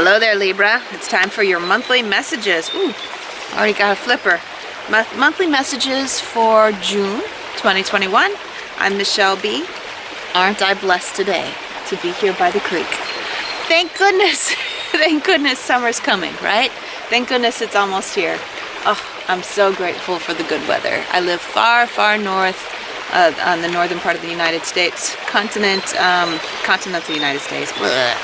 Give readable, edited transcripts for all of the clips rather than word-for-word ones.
Hello there, Libra. It's time for your monthly messages. Ooh, already got a flipper. Monthly messages for June 2021. I'm Michele B. Aren't I blessed today to be here by the creek? Thank goodness. Thank goodness summer's coming, right? Thank goodness it's almost here. Oh, I'm so grateful for the good weather. I live far, far north on the northern part of the United States. Continental United States. Blah.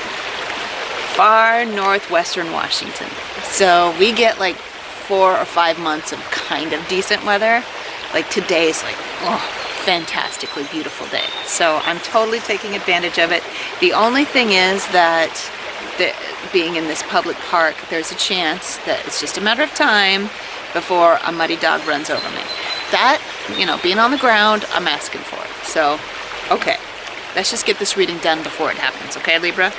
Far northwestern Washington. So we get like 4 or 5 months of kind of decent weather. Like today's like, oh, fantastically beautiful day. So I'm totally taking advantage of it. The only thing is that being in this public park, there's a chance that it's just a matter of time before a muddy dog runs over me. That, being on the ground, I'm asking for it. So, okay, let's just get this reading done before it happens, okay, Libra?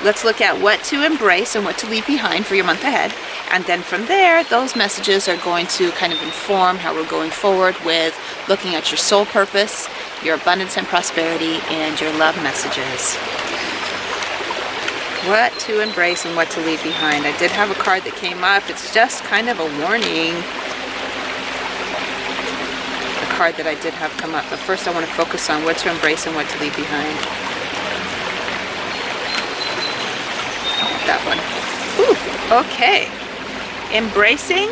Let's look at what to embrace and what to leave behind for your month ahead. And then from there, those messages are going to kind of inform how we're going forward with looking at your soul purpose, your abundance and prosperity, and your love messages. What to embrace and what to leave behind. I did have a card that came up. It's just kind of a warning. A card that I did have come up. But first I want to focus on what to embrace and what to leave behind. That one. Ooh, okay. Embracing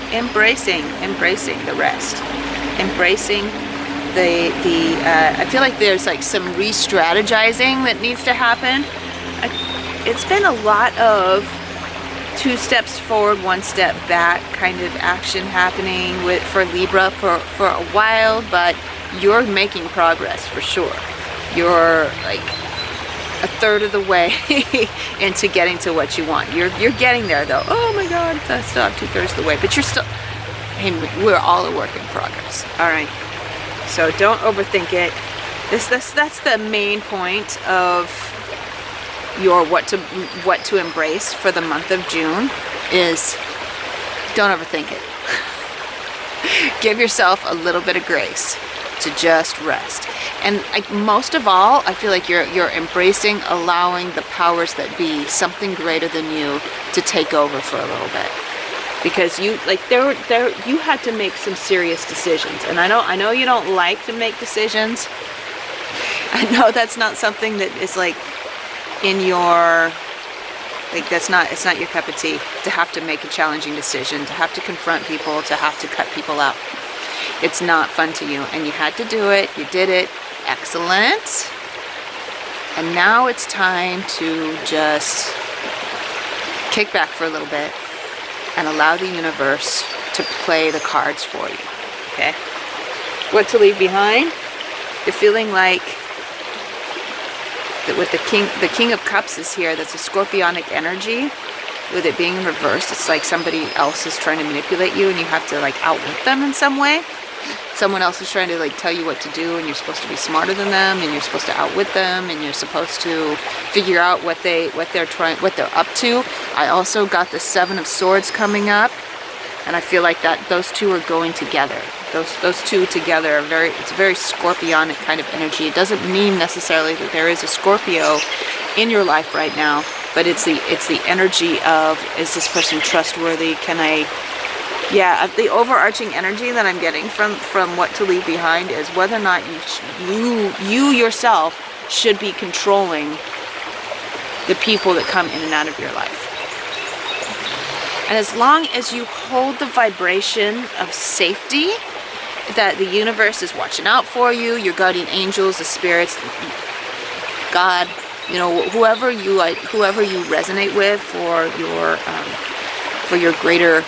the rest. Embracing I feel like there's like some re-strategizing that needs to happen. It's been a lot of 2 steps forward, 1 step back kind of action happening for Libra for a while, but you're making progress for sure. You're like a third of the way into getting to what you want. You're getting there though. Oh my God, I still have 2/3 of the way, but you're still, hey, we're all a work in progress. All right, so don't overthink it. That's the main point of your what to embrace for the month of June is don't overthink it. Give yourself a little bit of grace to just rest. And most of all, I feel like you're embracing, allowing the powers that be, something greater than you, to take over for a little bit. Because you had to make some serious decisions. And I know you don't like to make decisions. I know that's not something that is like in your, like it's not your cup of tea, to have to make a challenging decision, to have to confront people, to have to cut people out. It's not fun to you, and you had to do it. You did it. Excellent. And now it's time to just kick back for a little bit and allow the universe to play the cards for you. Okay? What to leave behind? You're feeling like that with the King of Cups is here. That's a scorpionic energy. With it being in reverse, it's like somebody else is trying to manipulate you and you have to like outwit them in some way. Someone else is trying to like tell you what to do, and you're supposed to be smarter than them, and you're supposed to outwit them, and you're supposed to figure out what they're up to. I also got the 7 of Swords coming up, and I feel like that those two are going together. Those two together are it's a very scorpionic kind of energy. It doesn't mean necessarily that there is a Scorpio in your life right now, but it's the energy of, is this person trustworthy? The overarching energy that I'm getting from what to leave behind is whether or not you yourself should be controlling the people that come in and out of your life. And as long as you hold the vibration of safety, that the universe is watching out for you, your guardian angels, the spirits, God, whoever you resonate with for your greater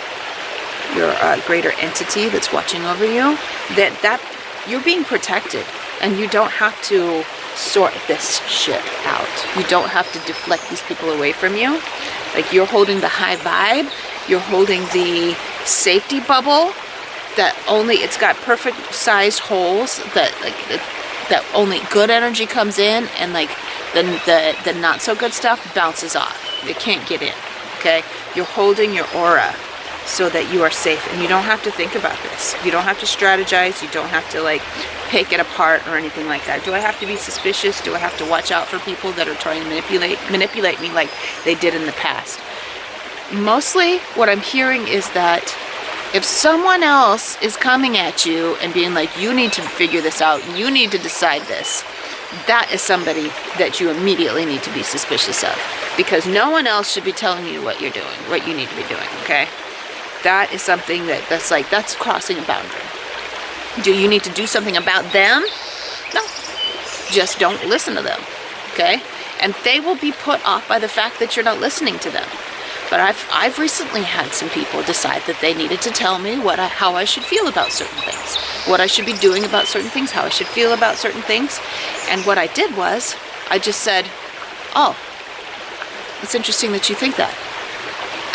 entity that's watching over you, that you're being protected, and you don't have to sort this shit out. You don't have to deflect these people away from you. Like, you're holding the high vibe, you're holding the safety bubble that it's got perfect sized holes that only good energy comes in, and like the not so good stuff bounces off. It can't get in. Okay, you're holding your aura so that you are safe. And you don't have to think about this. You don't have to strategize. You don't have to like pick it apart or anything like that. Do I have to be suspicious? Do I have to watch out for people that are trying to manipulate me like they did in the past? Mostly what I'm hearing is that if someone else is coming at you and being like, you need to figure this out, you need to decide this, that is somebody that you immediately need to be suspicious of, because no one else should be telling you what you're doing, what you need to be doing, okay? That is something that's crossing a boundary. Do you need to do something about them? No. Just don't listen to them, okay? And they will be put off by the fact that you're not listening to them. But I've recently had some people decide that they needed to tell me how I should feel about certain things, what I should be doing about certain things, how I should feel about certain things. And what I did was, I just said, oh, it's interesting that you think that.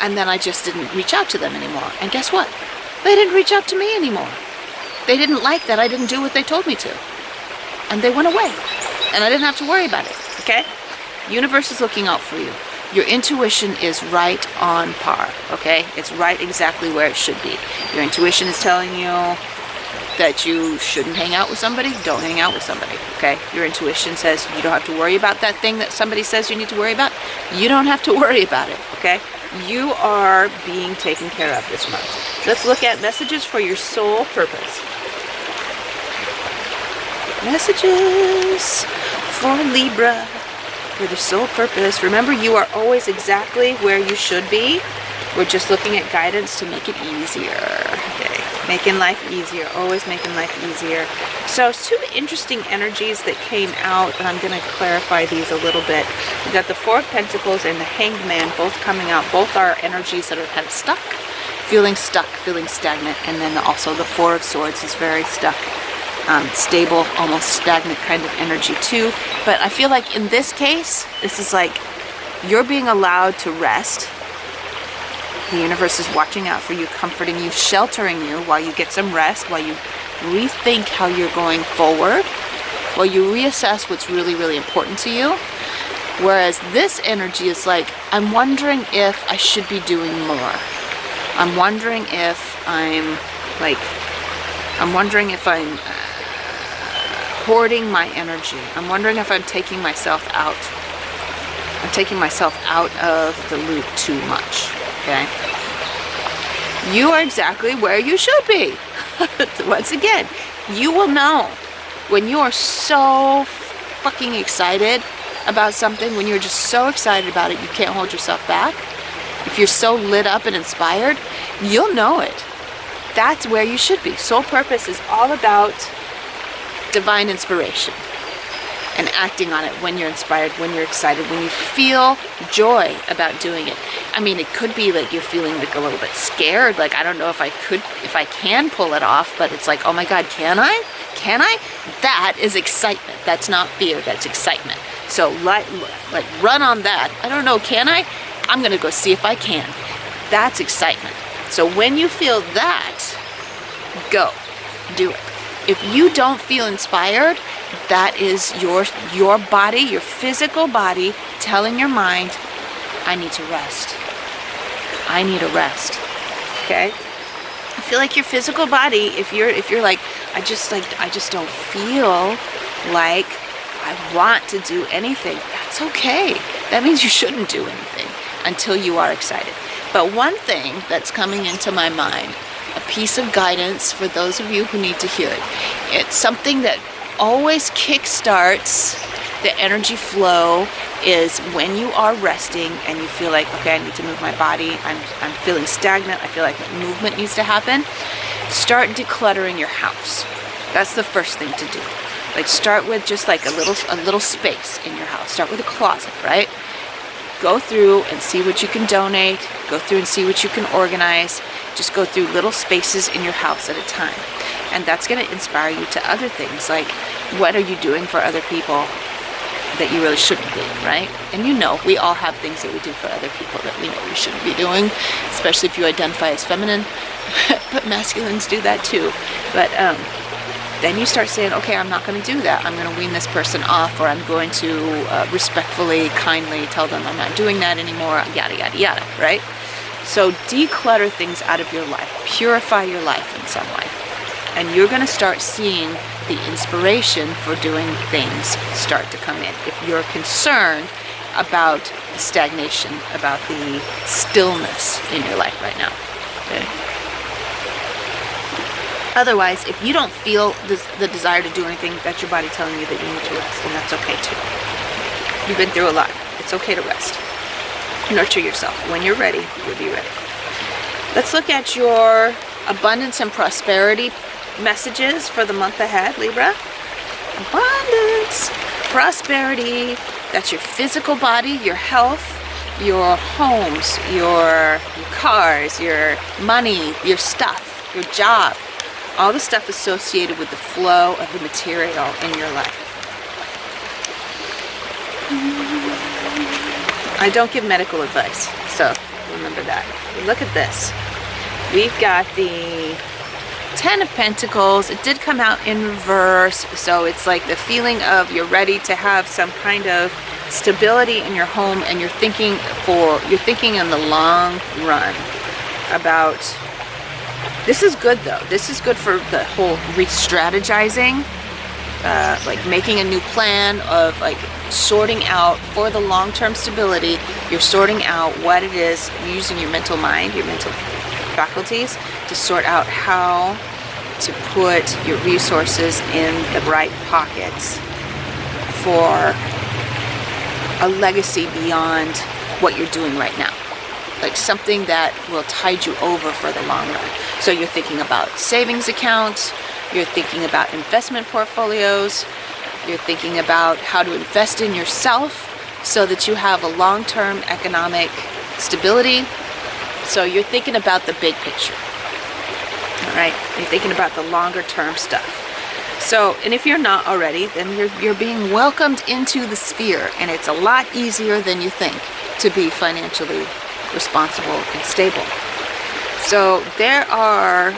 And then I just didn't reach out to them anymore. And guess what? They didn't reach out to me anymore. They didn't like that I didn't do what they told me to. And they went away. And I didn't have to worry about it, okay? Universe is looking out for you. Your intuition is right on par, okay? It's right exactly where it should be. Your intuition is telling you that you shouldn't hang out with somebody. Don't hang out with somebody, okay? Your intuition says you don't have to worry about that thing that somebody says you need to worry about. You don't have to worry about it, okay? You are being taken care of this month. Let's look at messages for your soul purpose. Messages for Libra. For the soul purpose. Remember, you are always exactly where you should be. We're just looking at guidance to make it easier. Okay, making life easier, always making life easier. So, two interesting energies that came out, and I'm going to clarify these a little bit. We got the Four of Pentacles and the Hanged Man both coming out. Both are energies that are kind of stuck, feeling stagnant, and then also the Four of Swords is very stuck. Stable, almost stagnant kind of energy too. But I feel like in this case, this is like you're being allowed to rest. The universe is watching out for you, comforting you, sheltering you while you get some rest, while you rethink how you're going forward, while you reassess what's really, really important to you. Whereas this energy is like, I'm wondering if I should be doing more. I'm wondering if I'm hoarding my energy. I'm wondering if I'm taking myself out. I'm taking myself out of the loop too much, okay? You are exactly where you should be. Once again, you will know when you are so fucking excited about something, when you're just so excited about it, you can't hold yourself back. If you're so lit up and inspired, you'll know it. That's where you should be. Soul purpose is all about divine inspiration and acting on it when you're inspired, when you're excited, when you feel joy about doing it. I mean, it could be like you're feeling like a little bit scared, like I don't know if I can pull it off, but it's like, oh my God, can I? That is excitement. That's not fear, that's excitement. So like run on that. I don't know, can I? I'm gonna go see if I can. That's excitement. So when you feel that, go, do it. If you don't feel inspired, that is your body, your physical body telling your mind, I need to rest. I need a rest. Okay? I feel like your physical body, if you're like, I just don't feel like I want to do anything, that's okay. That means you shouldn't do anything until you are excited. But one thing that's coming into my mind, a piece of guidance for those of you who need to hear it. It's something that always kickstarts the energy flow is when you are resting and you feel like, okay, I need to move my body. I'm feeling stagnant. I feel like movement needs to happen. Start decluttering your house. That's the first thing to do. Like start with just like a little space in your house. Start with a closet, right? Go through and see what you can donate. Go through and see what you can organize. Just go through little spaces in your house at a time. And that's going to inspire you to other things. Like, what are you doing for other people that you really shouldn't be, right? And you know, we all have things that we do for other people that we know we shouldn't be doing, especially if you identify as feminine. But masculines do that too. But then you start saying, okay, I'm not going to do that. I'm going to wean this person off, or I'm going to respectfully, kindly tell them I'm not doing that anymore, yada, yada, yada, right? So declutter things out of your life, purify your life in some way. And you're going to start seeing the inspiration for doing things start to come in. If you're concerned about the stagnation, about the stillness in your life right now. Okay? Otherwise, if you don't feel the desire to do anything, that's your body telling you that you need to rest, and that's okay too. You've been through a lot. It's okay to rest. Nurture yourself. When you're ready, you'll be ready. Let's look at your abundance and prosperity messages for the month ahead, Libra. Abundance, prosperity, that's your physical body, your health, your homes, your cars, your money, your stuff, your job, all the stuff associated with the flow of the material in your life. I don't give medical advice, so remember that. Look at this. We've got the 10 of Pentacles. It did come out in reverse, so it's like the feeling of you're ready to have some kind of stability in your home, and you're thinking in the long run about, this is good though. This is good for the whole re-strategizing, like making a new plan of like sorting out for the long-term stability. You're sorting out what it is, using your mental mind, your mental faculties to sort out how to put your resources in the right pockets for a legacy beyond what you're doing right now. Like something that will tide you over for the long run. So you're thinking about savings accounts, you're thinking about investment portfolios, you're thinking about how to invest in yourself so that you have a long-term economic stability. So you're thinking about the big picture. All right, you're thinking about the longer term stuff. So, and if you're not already, then you're being welcomed into the sphere, and it's a lot easier than you think to be financially responsible and stable. So there are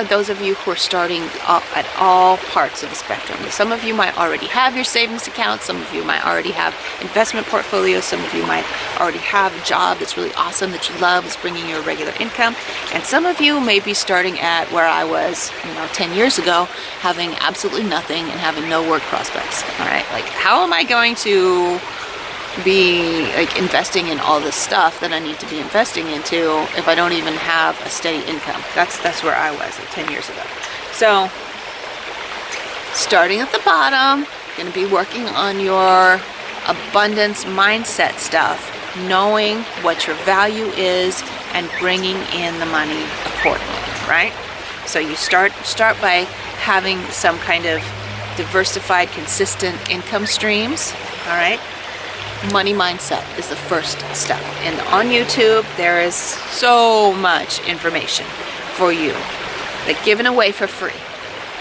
those of you who are starting at all parts of the spectrum. Some of you might already have your savings account, some of you might already have investment portfolios, some of you might already have a job that's really awesome that you love, is bringing you a regular income, and some of you may be starting at where I was, 10 years ago, having absolutely nothing and having no work prospects. All right, like how am I going to be like investing in all this stuff that I need to be investing into if I don't even have a steady income? That's where I was like 10 years ago. So starting at the bottom, going to be working on your abundance mindset stuff, knowing what your value is and bringing in the money accordingly, right? So you start by having some kind of diversified, consistent income streams, all right? Money mindset is the first step. And on YouTube, there is so much information for you, like given away for free.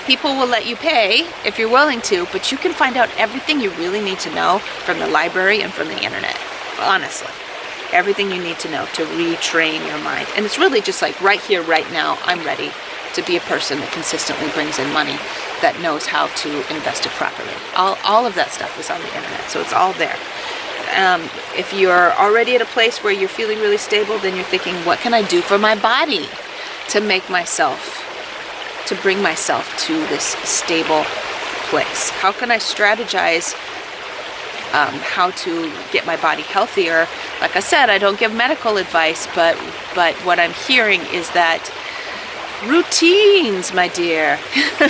People will let you pay if you're willing to, but you can find out everything you really need to know from the library and from the internet. Honestly, everything you need to know to retrain your mind. And it's really just like right here, right now, I'm ready to be a person that consistently brings in money, that knows how to invest it properly. All of that stuff is on the internet, so it's all there. If you're already at a place where you're feeling really stable, then you're thinking, what can I do for my body to bring myself to this stable place? How can I strategize how to get my body healthier? Like I said, I don't give medical advice, but what I'm hearing is that routines, my dear.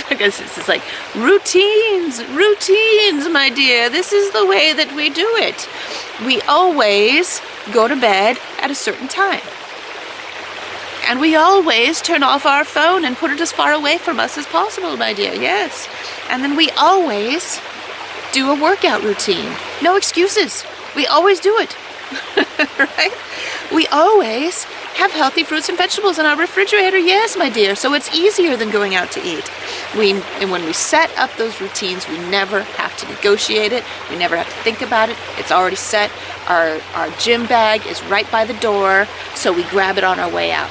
Because this is like routines, my dear. This is the way that we do it. We always go to bed at a certain time. And we always turn off our phone and put it as far away from us as possible, my dear. Yes. And then we always do a workout routine. No excuses. We always do it. Right? We always have healthy fruits and vegetables in our refrigerator. Yes, my dear. So it's easier than going out to eat. And when we set up those routines, we never have to negotiate it. We never have to think about it. It's already set. Our gym bag is right by the door, so we grab it on our way out.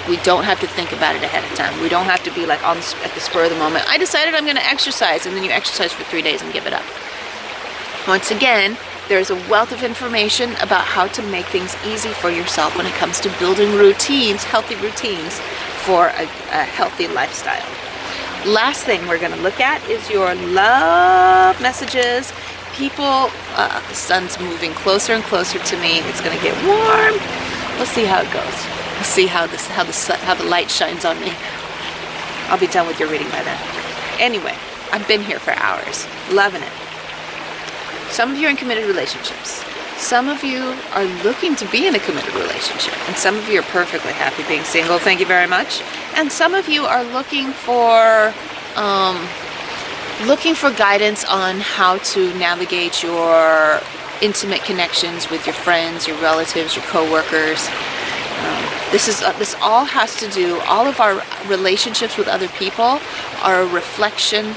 We don't have to think about it ahead of time. We don't have to be like at the spur of the moment. I decided I'm going to exercise, and then you exercise for 3 days and give it up. Once again, There's a wealth of information about how to make things easy for yourself when it comes to building routines, healthy routines for a healthy lifestyle. Last thing we're going to look at is your love messages. People, the sun's moving closer and closer to me. It's going to get warm. We'll see how it goes. We'll see how the light shines on me. I'll be done with your reading by then. Anyway, I've been here for hours, loving it. Some of you are in committed relationships. Some of you are looking to be in a committed relationship, and some of you are perfectly happy being single. Thank you very much. And some of you are looking for guidance on how to navigate your intimate connections with your friends, your relatives, your coworkers. This all has to do. All of our relationships with other people are a reflection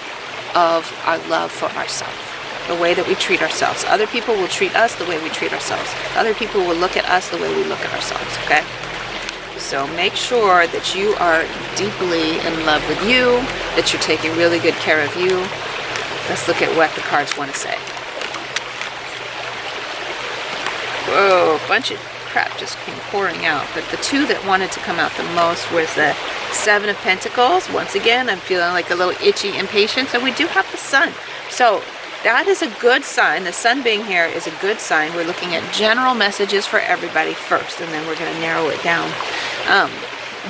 of our love for ourselves. The way that we treat ourselves. Other people will treat us the way we treat ourselves. Other people will look at us the way we look at ourselves, okay? So make sure that you are deeply in love with you, that you're taking really good care of you. Let's look at what the cards want to say. Whoa, a bunch of crap just came pouring out. But the two that wanted to come out the most was the Seven of Pentacles. Once again, I'm feeling like a little itchy impatience. And we do have the Sun. So that is a good sign. The sun being here is a good sign. We're looking at general messages for everybody first, and then we're going to narrow it down.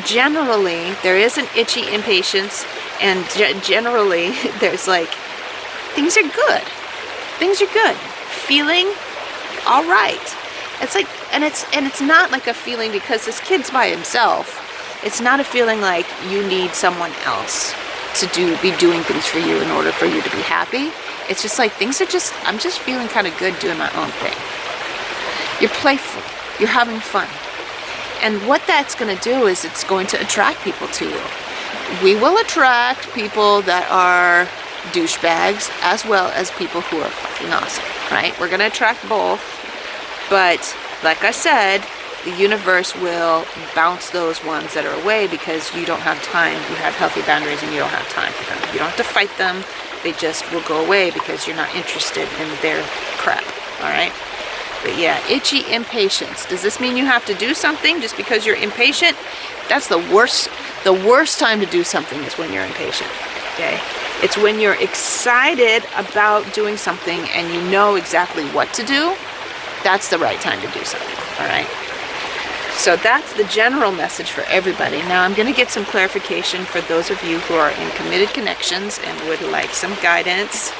Generally, there is an itchy impatience, and generally, there's like, things are good. Things are good. Feeling all right. It's like, and it's not like a feeling because this kid's by himself. It's not a feeling like you need someone else to be doing things for you in order for you to be happy. It's just like I'm just feeling kind of good doing my own thing. You're playful. You're having fun. And what that's going to do is it's going to attract people to you. We will attract people that are douchebags as well as people who are fucking awesome, right? We're going to attract both. But like I said, the universe will bounce those ones that are away because you don't have time. You have healthy boundaries and you don't have time for them. You don't have to fight them. They just will go away because you're not interested in their crap, all right? But yeah, itchy impatience. Does this mean you have to do something just because you're impatient? That's the worst. The worst time to do something is when you're impatient, okay? It's when you're excited about doing something and you know exactly what to do. That's the right time to do something, all right? So that's the general message for everybody. Now I'm going to get some clarification for those of you who are in committed connections and would like some guidance.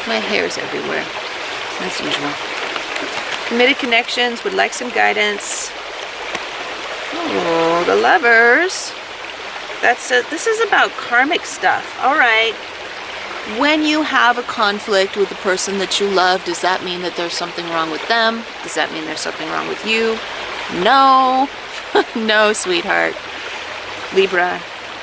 My hair's everywhere, as usual. Committed connections would like some guidance. Oh, the Lovers. This is about karmic stuff. All right. When you have a conflict with the person that you love, does that mean that there's something wrong with them? Does that mean there's something wrong with you? No. No, sweetheart. Libra,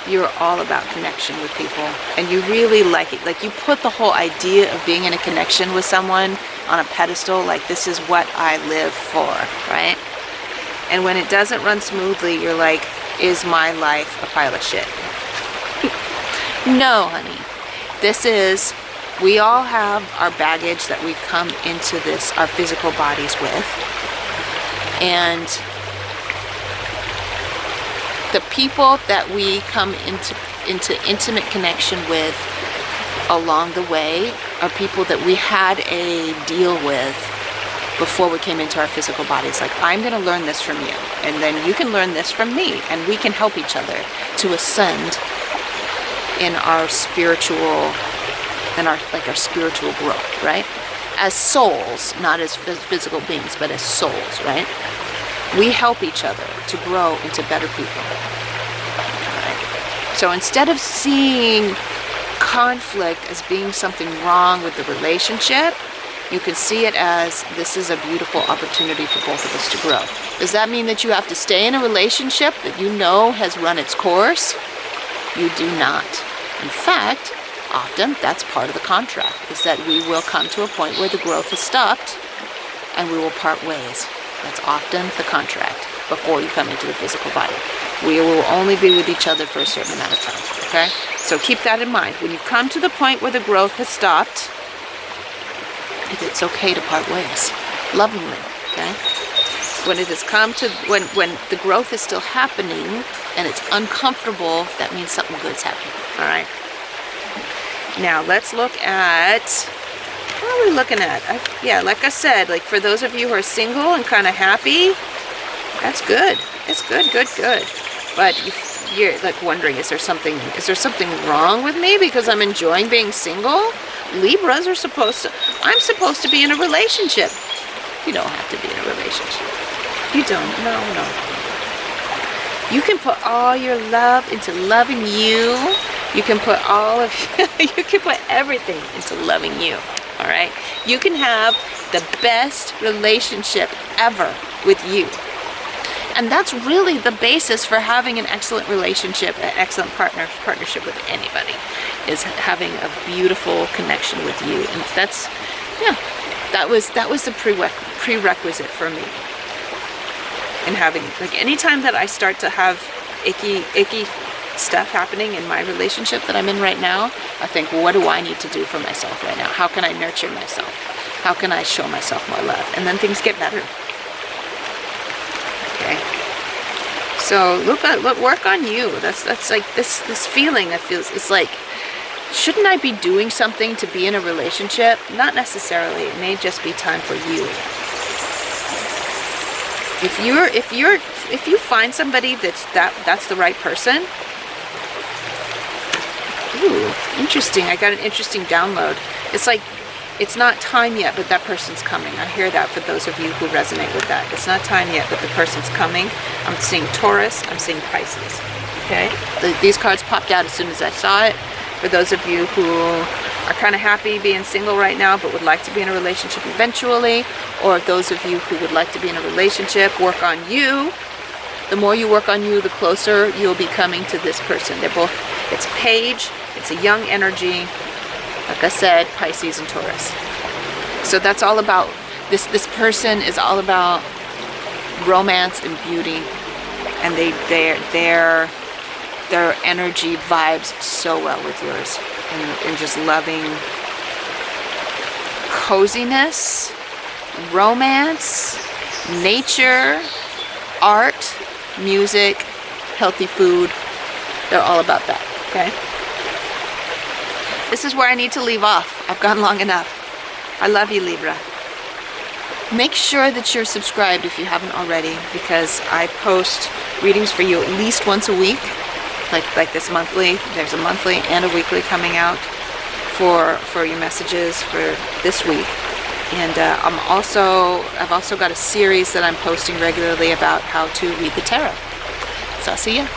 you're all about connection with people. And you really like it. Like you put the whole idea of being in a connection with someone on a pedestal. Like this is what I live for, right? And when it doesn't run smoothly, you're like, is my life a pile of shit? No, honey. We all have our baggage that we've come into our physical bodies with. And the people that we come into intimate connection with along the way are people that we had a deal with before we came into our physical bodies. Like, I'm going to learn this from you, and then you can learn this from me, and we can help each other to ascend in our spiritual growth, right? As souls, not as physical beings, but as souls, right? We help each other to grow into better people. Right? So instead of seeing conflict as being something wrong with the relationship, you can see it as this is a beautiful opportunity for both of us to grow. Does that mean that you have to stay in a relationship that you know has run its course? You do not. In fact, often that's part of the contract, is that we will come to a point where the growth has stopped and we will part ways. That's often the contract before you come into the physical body. We will only be with each other for a certain amount of time, okay? So keep that in mind. When you come to the point where the growth has stopped, it's okay to part ways, lovingly, okay? When it has come to, when the growth is still happening and it's uncomfortable, that means something good's happening, all right? Now let's look at, what are we looking at? Yeah, like I said, like for those of you who are single and kind of happy, that's good. It's good, good, good. But you're like wondering, is there something wrong with me because I'm enjoying being single? Libras are I'm supposed to be in a relationship. You don't have to be in a relationship. You don't, no. You can put all your love into loving you. You can put you can put everything into loving you, all right? You can have the best relationship ever with you. And that's really the basis for having an excellent relationship, an excellent partnership with anybody, is having a beautiful connection with you. And that's, yeah, that was the prerequisite for me. And having, like, anytime that I start to have icky stuff happening in my relationship that I'm in right now, I think, well, what do I need to do for myself right now? How can I nurture myself? How can I show myself more love? And then things get better. Okay. So work on you. That's like this feeling that feels, it's like, shouldn't I be doing something to be in a relationship? Not necessarily. It may just be time for you. If you find somebody that's the right person. Ooh, interesting. I got an interesting download. It's like, it's not time yet, but that person's coming. I hear that for those of you who resonate with that. It's not time yet, but the person's coming. I'm seeing Taurus. I'm seeing Pisces. Okay? These cards popped out as soon as I saw it. For those of you who are kind of happy being single right now, but would like to be in a relationship eventually, or those of you who would like to be in a relationship, work on you. The more you work on you, the closer you'll be coming to this person. They're both, it's Page, it's a young energy. Like I said, Pisces and Taurus. So that's all about, this person is all about romance and beauty. And their energy vibes so well with yours. And just loving coziness, romance, nature, art, music, healthy food. They're all about that, okay? This is where I need to leave off. I've gone long enough. I love you, Libra. Make sure that you're subscribed if you haven't already, because I post readings for you at least once a week. Like this monthly. There's a monthly and a weekly coming out for your messages for this week. And I've also got a series that I'm posting regularly about how to read the tarot. So I'll see ya.